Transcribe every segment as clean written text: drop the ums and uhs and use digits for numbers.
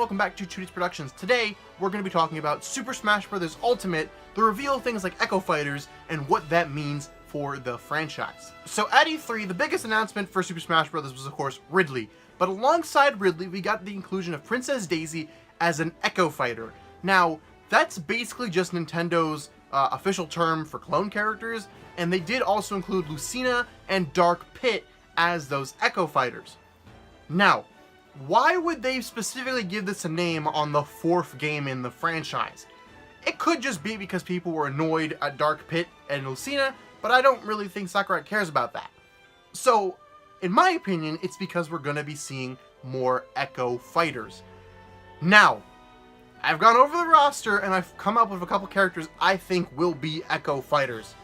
welcome back to 2D's Productions. Today, we're going to be talking about Super Smash Bros. Ultimate, the reveal of things like Echo Fighters, and what that means for the franchise. So at E3, the biggest announcement for Super Smash Bros. Was of course Ridley, but alongside Ridley, we got the inclusion of Princess Daisy as an Echo Fighter. Now, that's basically just Nintendo's official term for clone characters, and they did also include Lucina and Dark Pit as those Echo Fighters. Now, why would they specifically give this a name on the fourth game in the franchise? It could just be because people were annoyed at Dark Pit and Lucina, but I don't really think Sakurai cares about that. So, in my opinion, it's because we're going to be seeing more Echo Fighters. Now, I've gone over the roster and I've come up with a couple characters I think will be Echo Fighters.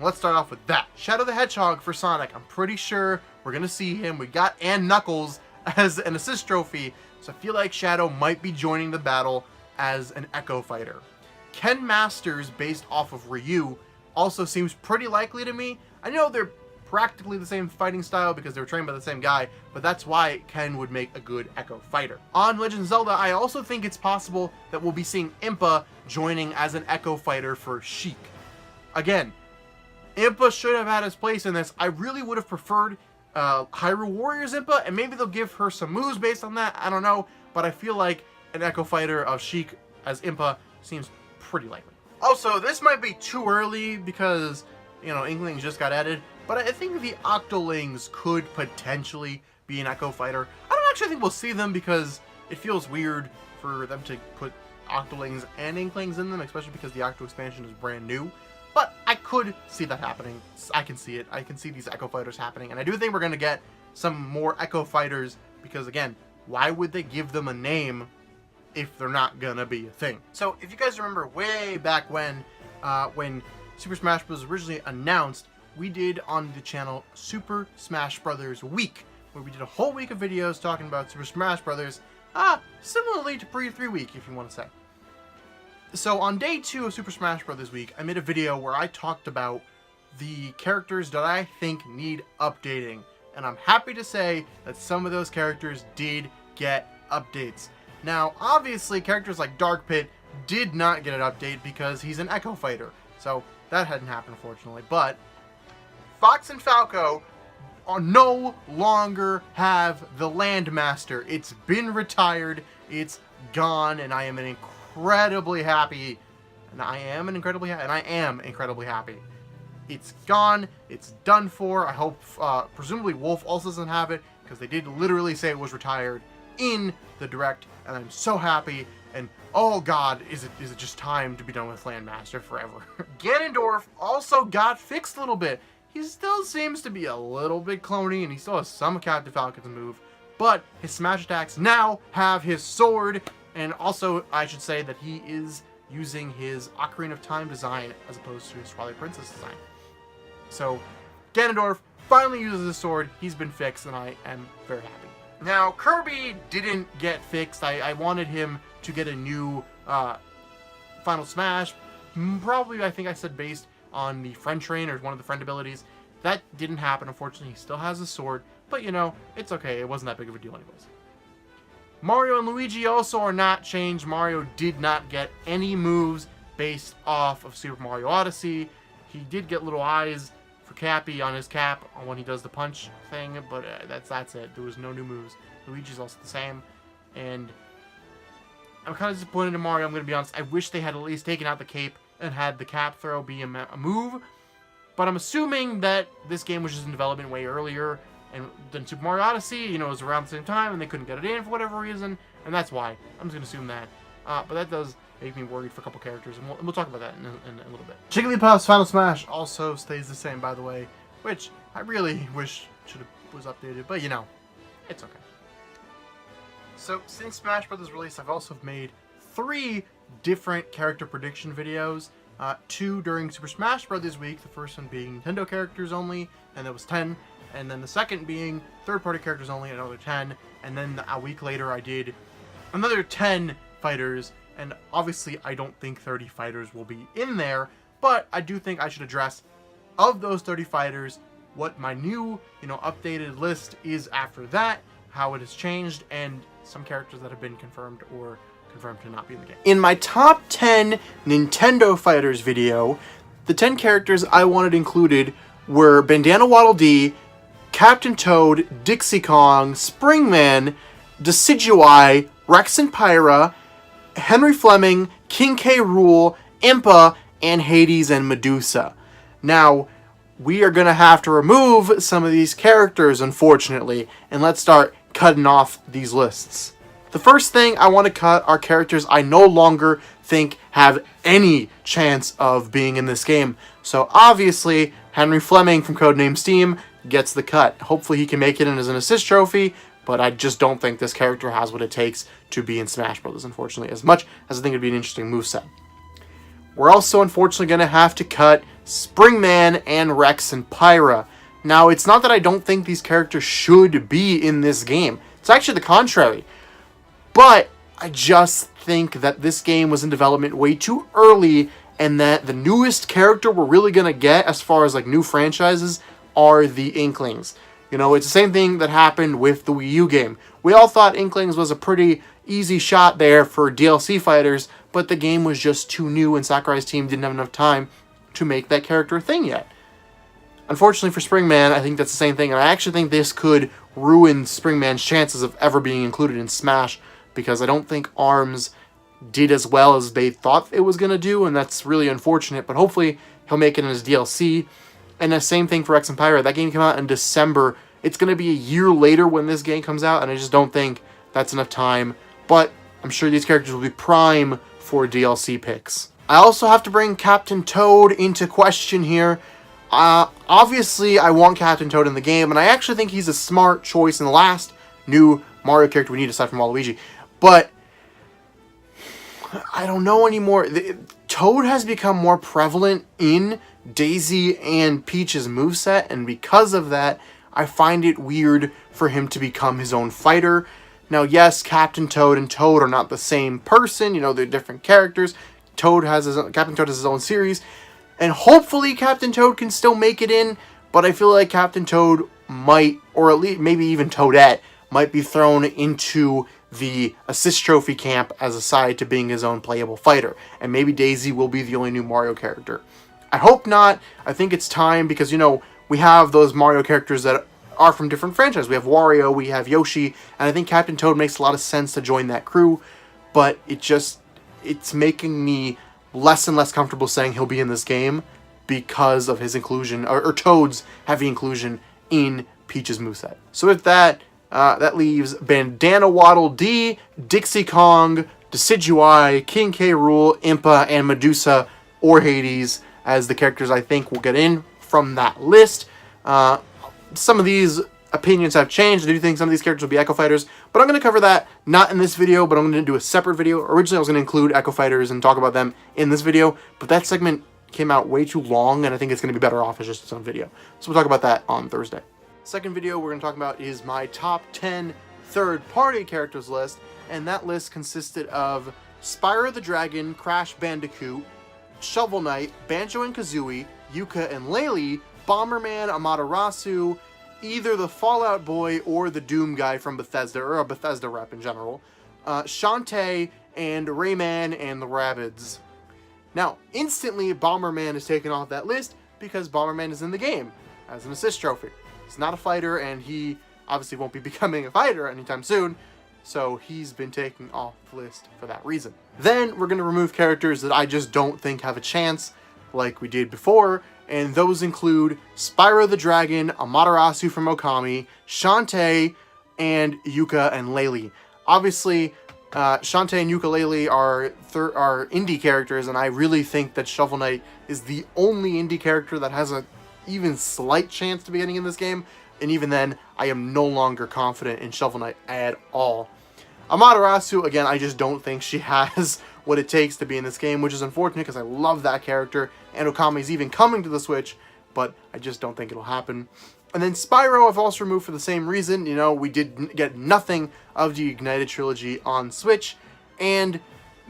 Let's start off with that. Shadow the Hedgehog for Sonic. I'm pretty sure we're going to see him. We got and Knuckles as an assist trophy, so I feel like Shadow might be joining the battle as an Echo Fighter. Ken Masters, based off of Ryu, also seems pretty likely to me. I know they're practically the same fighting style because they were trained by the same guy, but that's why Ken would make a good Echo Fighter. On Legend of Zelda, I also think it's possible that we'll be seeing Impa joining as an Echo Fighter for Sheik. Again, Impa should have had his place in this. I really would have preferred Hyrule Warriors Impa, and maybe they'll give her some moves based on that, I don't know, but I feel like an Echo Fighter of Sheik as Impa seems pretty likely. Also, this might be too early because, you know, Inklings just got added, but I think the Octolings could potentially be an Echo Fighter. I don't actually think we'll see them because it feels weird for them to put Octolings and Inklings in them, especially because the Octo expansion is brand new. But I could see that happening. I can see it. I can see these Echo Fighters happening. And I do think we're going to get some more Echo Fighters because, again, why would they give them a name if they're not going to be a thing? So if you guys remember way back when Super Smash Bros. Was originally announced, we did on the channel Super Smash Bros. Week, where we did a whole week of videos talking about Super Smash Bros. Similarly to Pre-3 Week, if you want to say. So on day 2 of Super Smash Bros. Week, I made a video where I talked about the characters that I think need updating. And I'm happy to say that some of those characters did get updates. Now, obviously, characters like Dark Pit did not get an update because he's an Echo Fighter. So that hadn't happened, unfortunately. But Fox and Falco no longer have the Landmaster. It's been retired. It's gone, and I am incredibly happy, and I am incredibly happy. It's gone. It's done for. I hope, presumably Wolf also doesn't have it, because they did literally say it was retired in the Direct, and I'm so happy, and oh god, is it just time to be done with Landmaster forever. Ganondorf also got fixed a little bit. He still seems to be a little bit cloney, and he still has some Captive Falcon's move, but his smash attacks now have his sword. And also, I should say that he is using his Ocarina of Time design as opposed to his Twilight Princess design. So, Ganondorf finally uses his sword. He's been fixed, and I am very happy. Now, Kirby didn't get fixed. I wanted him to get a new Final Smash. Probably, I think I said based on the Friend Train or one of the Friend abilities. That didn't happen, unfortunately. He still has his sword. But, you know, it's okay. It wasn't that big of a deal anyways. Mario and Luigi also are not changed. Mario did not get any moves based off of Super Mario Odyssey. He did get little eyes for Cappy on his cap when he does the punch thing, but that's it. There was no new moves. Luigi's also the same, and I'm kind of disappointed in Mario, I'm going to be honest. I wish they had at least taken out the cape and had the cap throw be a move, but I'm assuming that this game was just in development way earlier, and then Super Mario Odyssey, you know, it was around the same time, and they couldn't get it in for whatever reason, and that's why. I'm just going to assume that. But that does make me worried for a couple characters, and we'll talk about that in a little bit. Jigglypuff's Final Smash also stays the same, by the way, which I really wish was updated, but, you know, it's okay. So, since Smash Bros. Release, I've also made 3 different character prediction videos. 2 during Super Smash Bros. Week, the first one being Nintendo characters only, and that was 10. And then the second being third-party characters only, another 10. And then a week later, I did another 10 fighters. And obviously, I don't think 30 fighters will be in there. But I do think I should address, of those 30 fighters, what my new, updated list is after that. how it has changed, and some characters that have been confirmed or confirmed to not be in the game. In my top 10 Nintendo Fighters video, the 10 characters I wanted included were Bandana Waddle Dee, Captain Toad, Dixie Kong, Springman, Decidueye, Rex and Pyra, Henry Fleming, King K. Rool, Impa, and Hades and Medusa. Now, we are going to have to remove some of these characters, unfortunately, and let's start cutting off these lists. The first thing I want to cut are characters I no longer think have any chance of being in this game. So obviously, Henry Fleming from Codename Steam gets the cut. Hopefully he can make it in as an assist trophy, but I just don't think this character has what it takes to be in Smash Bros., unfortunately, as much as I think it'd be an interesting moveset. We're also unfortunately going to have to cut Springman and Rex and Pyra. Now, it's not that I don't think these characters should be in this game. It's actually the contrary. But I just think that this game was in development way too early, and that the newest character we're really going to get as far as like new franchises are the Inklings. You know, it's the same thing that happened with the Wii U game. We all thought Inklings was a pretty easy shot there for DLC fighters, but the game was just too new and Sakurai's team didn't have enough time to make that character a thing yet. Unfortunately for Springman, I think that's the same thing, and I actually think this could ruin Springman's chances of ever being included in Smash, because I don't think ARMS did as well as they thought it was going to do, and that's really unfortunate, but hopefully he'll make it in his DLC. And the same thing for Rex and Pyra. That game came out in December. It's going to be a year later when this game comes out, and I just don't think that's enough time. But I'm sure these characters will be prime for DLC picks. I also have to bring Captain Toad into question here. Obviously, I want Captain Toad in the game, and I actually think he's a smart choice in the last new Mario character we need aside from Waluigi. But I don't know anymore. Toad has become more prevalent in Daisy and Peach's moveset, and because of that, I find it weird for him to become his own fighter. Now, yes, Captain Toad and Toad are not the same person. You know, they're different characters. Captain Toad has his own series, and hopefully Captain Toad can still make it in, but I feel like Captain Toad might, or at least maybe even Toadette, might be thrown into the assist trophy camp as a side to being his own playable fighter, and maybe Daisy will be the only new Mario character. I hope not. I think it's time because, you know, we have those Mario characters that are from different franchises. We have Wario, we have Yoshi, and I think Captain Toad makes a lot of sense to join that crew, but it's making me less and less comfortable saying he'll be in this game because of his inclusion, or Toad's heavy inclusion in Peach's moveset. So with that, that leaves Bandana Waddle Dee, Dixie Kong, Decidueye, King K. Rool, Impa, and Medusa or Hades as the characters I think will get in from that list. Some of these opinions have changed. I do think some of these characters will be Echo Fighters, but I'm going to cover that not in this video, but I'm going to do a separate video. Originally, I was going to include Echo Fighters and talk about them in this video, but that segment came out way too long, and I think it's going to be better off as just its own video. So we'll talk about that on Thursday. Second video we're going to talk about is my top 10 third-party characters list, and that list consisted of Spyro the Dragon, Crash Bandicoot, Shovel Knight, Banjo and Kazooie, Yuka and Laylee, Bomberman, Amaterasu, either the Fallout Boy or the Doom guy from Bethesda, or a Bethesda rep in general, Shantae, and Rayman and the Rabbids. Now, instantly, Bomberman is taken off that list because Bomberman is in the game as an assist trophy. He's not a fighter, and he obviously won't be becoming a fighter anytime soon, so he's been taken off the list for that reason. Then we're going to remove characters that I just don't think have a chance, like we did before, and those include Spyro the Dragon, Amaterasu from Okami, Shantae, and Yuka and Laylee. Obviously, Shantae and Yooka-Laylee are indie characters, and I really think that Shovel Knight is the only indie character that has a even slight chance to be getting in this game, and even then, I am no longer confident in Shovel Knight at all. Amaterasu, again, I just don't think she has what it takes to be in this game, which is unfortunate because I love that character, and Okami's even coming to the Switch, but I just don't think it'll happen. And then Spyro I've also removed for the same reason. You know, we did get nothing of the Ignited trilogy on Switch, and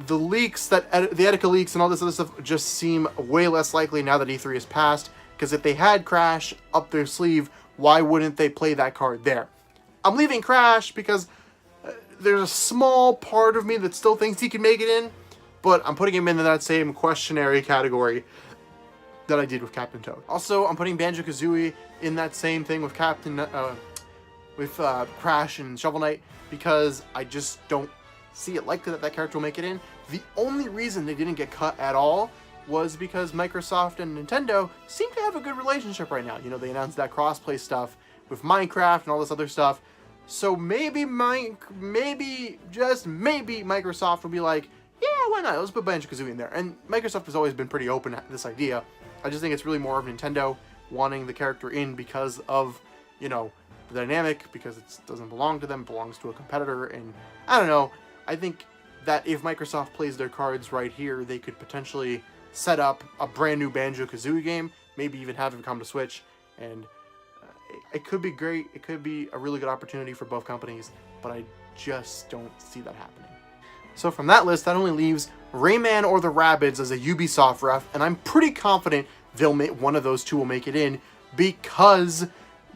the leaks, the Etika leaks and all this other stuff just seem way less likely now that E3 has passed, because if they had Crash up their sleeve, why wouldn't they play that card there? I'm leaving Crash because there's a small part of me that still thinks he can make it in, but I'm putting him into that same questionary category that I did with Captain Toad. Also, I'm putting Banjo-Kazooie in that same thing with Crash and Shovel Knight because I just don't see it likely that character will make it in. The only reason they didn't get cut at all was because Microsoft and Nintendo seem to have a good relationship right now. You know, they announced that crossplay stuff with Minecraft and all this other stuff. So maybe just maybe Microsoft will be like, yeah, why not? Let's put Banjo-Kazooie in there. And Microsoft has always been pretty open to this idea. I just think it's really more of Nintendo wanting the character in because of, you know, the dynamic, because it doesn't belong to them, it belongs to a competitor. And I don't know. I think that if Microsoft plays their cards right here, they could potentially set up a brand new Banjo-Kazooie game, maybe even have it come to Switch, and it could be great. It could be a really good opportunity for both companies, but I just don't see that happening. So from that list, that only leaves Rayman or the Rabbids as a Ubisoft ref, and I'm pretty confident one of those two will make it in because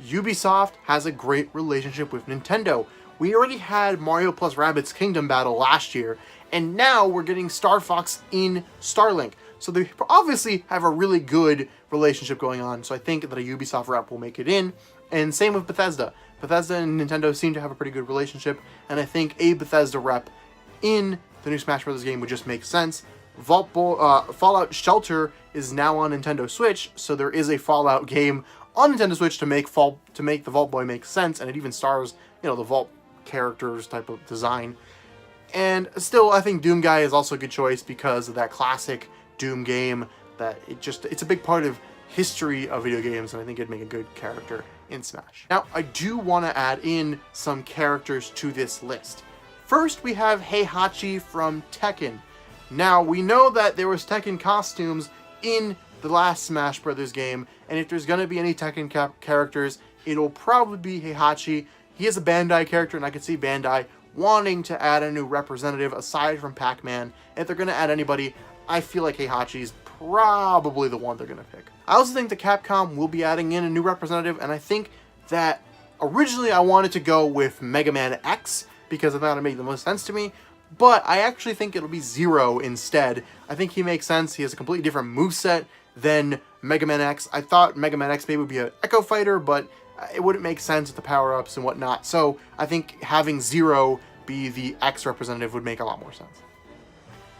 Ubisoft has a great relationship with Nintendo. We already had Mario plus Rabbids Kingdom Battle last year, and now we're getting Star Fox in Starlink. So they obviously have a really good relationship going on, so I think that a Ubisoft rep will make it in. And same with Bethesda. Bethesda and Nintendo seem to have a pretty good relationship, and I think a Bethesda rep in the new Smash Bros. Game would just make sense. Fallout Shelter is now on Nintendo Switch, so there is a Fallout game on Nintendo Switch to make the Vault Boy make sense, and it even stars, you know, the Vault characters type of design. And still, I think Doom Guy is also a good choice because of that classic Doom game, that it's a big part of history of video games, and I think it'd make a good character in Smash. Now, I do want to add in some characters to this list. First, we have Hachi from Tekken. Now, we know that there was Tekken costumes in the last Smash Brothers game, and if there's going to be any Tekken characters, it'll probably be Hachi. He is a Bandai character, and I could see Bandai wanting to add a new representative aside from Pac-Man. If they're going to add anybody, I feel like Heihachi is probably the one they're going to pick. I also think that Capcom will be adding in a new representative, and I think that originally I wanted to go with Mega Man X because I thought it made the most sense to me, but I actually think it'll be Zero instead. I think he makes sense. He has a completely different moveset than Mega Man X. I thought Mega Man X maybe would be an Echo Fighter, but it wouldn't make sense with the power-ups and whatnot. So I think having Zero be the X representative would make a lot more sense.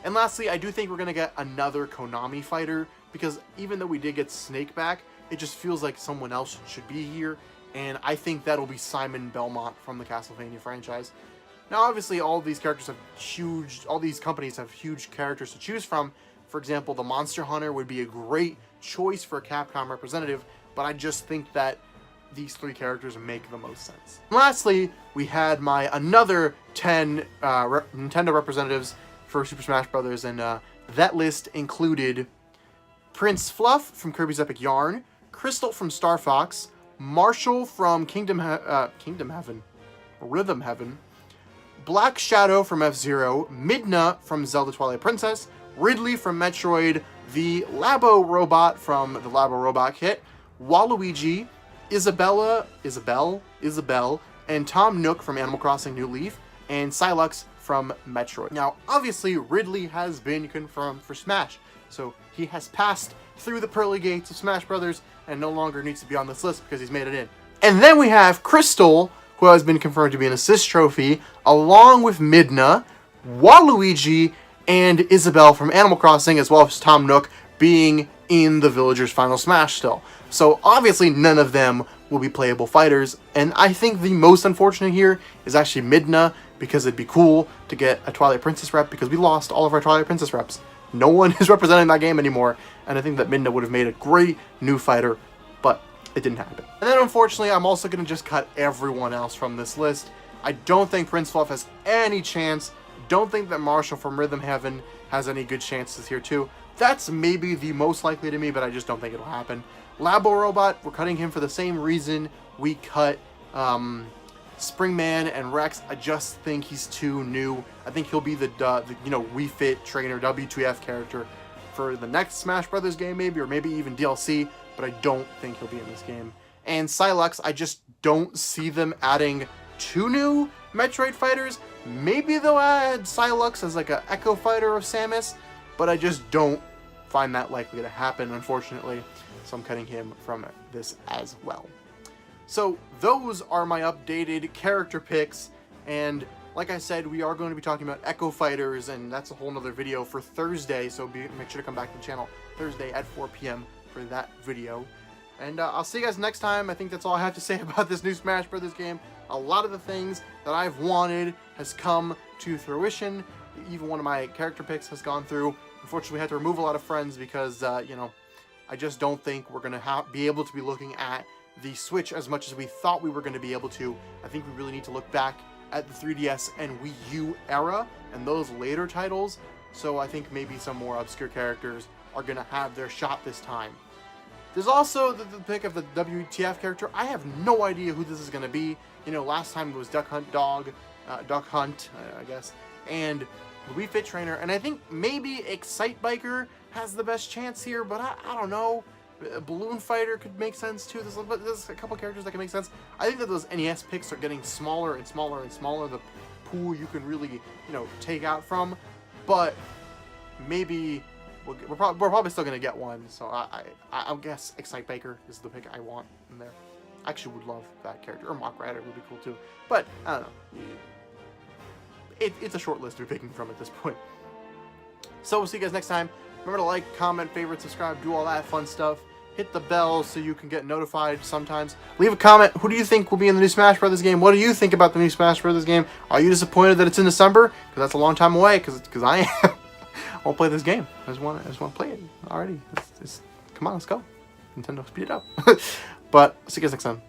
And lastly, I do think we're going to get another Konami fighter, because even though we did get Snake back, it just feels like someone else should be here, and I think that'll be Simon Belmont from the Castlevania franchise. Now, obviously, all these companies have huge characters to choose from. For example, the Monster Hunter would be a great choice for a Capcom representative, but I just think that these three characters make the most sense. And lastly, we had another 10 Nintendo representatives for Super Smash Bros. And that list included Prince Fluff from Kirby's Epic Yarn, Crystal from Star Fox, Marshall from Rhythm Heaven, Black Shadow from F-Zero, Midna from Zelda Twilight Princess, Ridley from Metroid, the Labo Robot from the Labo Robot Kit, Waluigi, Isabelle, and Tom Nook from Animal Crossing New Leaf, and Silux from Metroid. Now, obviously, Ridley has been confirmed for Smash, so he has passed through the pearly gates of Smash Brothers and no longer needs to be on this list because he's made it in. And then we have Crystal, who has been confirmed to be an assist trophy, along with Midna, Waluigi, and Isabelle from Animal Crossing, as well as Tom Nook being in the Villagers Final Smash still. So obviously none of them will be playable fighters, and I think the most unfortunate here is actually Midna, because it'd be cool to get a Twilight Princess rep, because we lost all of our Twilight Princess reps. No one is representing that game anymore, and I think that Midna would have made a great new fighter, but it didn't happen. And then unfortunately, I'm also going to just cut everyone else from this list. I don't think Prince Fluff has any chance. Don't think that Marshall from Rhythm Heaven has any good chances here too. That's maybe the most likely to me, but I just don't think it'll happen. Labo Robot, we're cutting him for the same reason we cut Springman and Rex. I just think he's too new. I think he'll be the Wii Fit trainer W2F character for the next Smash Brothers game maybe, or maybe even DLC, but I don't think he'll be in this game. And Silux, I just don't see them adding 2 new Metroid fighters. Maybe they'll add Psylux as like a Echo Fighter of Samus, but I just don't find that likely to happen, unfortunately. So I'm cutting him from this as well. So those are my updated character picks, and like I said, we are going to be talking about Echo Fighters, and that's a whole nother video for Thursday, so make sure to come back to the channel Thursday at 4 p.m. for that video. And I'll see you guys next time. I think that's all I have to say about this new Smash Brothers game. A lot of the things that I've wanted has come to fruition. Even one of my character picks has gone through. Unfortunately, we had to remove a lot of friends because, you know, I just don't think we're going to be able to be looking at the Switch as much as we thought we were going to be able to. I think we really need to look back at the 3DS and Wii U era and those later titles. So I think maybe some more obscure characters are going to have their shot this time. There's also the pick of the WTF character. I have no idea who this is going to be. You know, last time it was Duck Hunt Dog, Duck Hunt, I guess, and Wii Fit Trainer. And I think maybe Excite Biker has the best chance here, but I don't know. Balloon Fighter could make sense too. There's a couple characters that can make sense. I think that those NES picks are getting smaller and smaller and smaller. The pool you can really, you know, take out from, but maybe we're probably still gonna get one. So I'll guess Excite Baker is the pick I want in there. I actually would love that character, or Mock Rider would be cool too. But I don't know. It's a short list we're picking from at this point. So we'll see you guys next time. Remember to like, comment, favorite, subscribe, do all that fun stuff. Hit the bell so you can get notified sometimes. Leave a comment. Who do you think will be in the new Smash Brothers game? What do you think about the new Smash Brothers game? Are you disappointed that it's in December? Because that's a long time away. Because I am. I won't play this game. I just want to play it already. Come on, let's go. Nintendo, speed it up. But see you guys next time.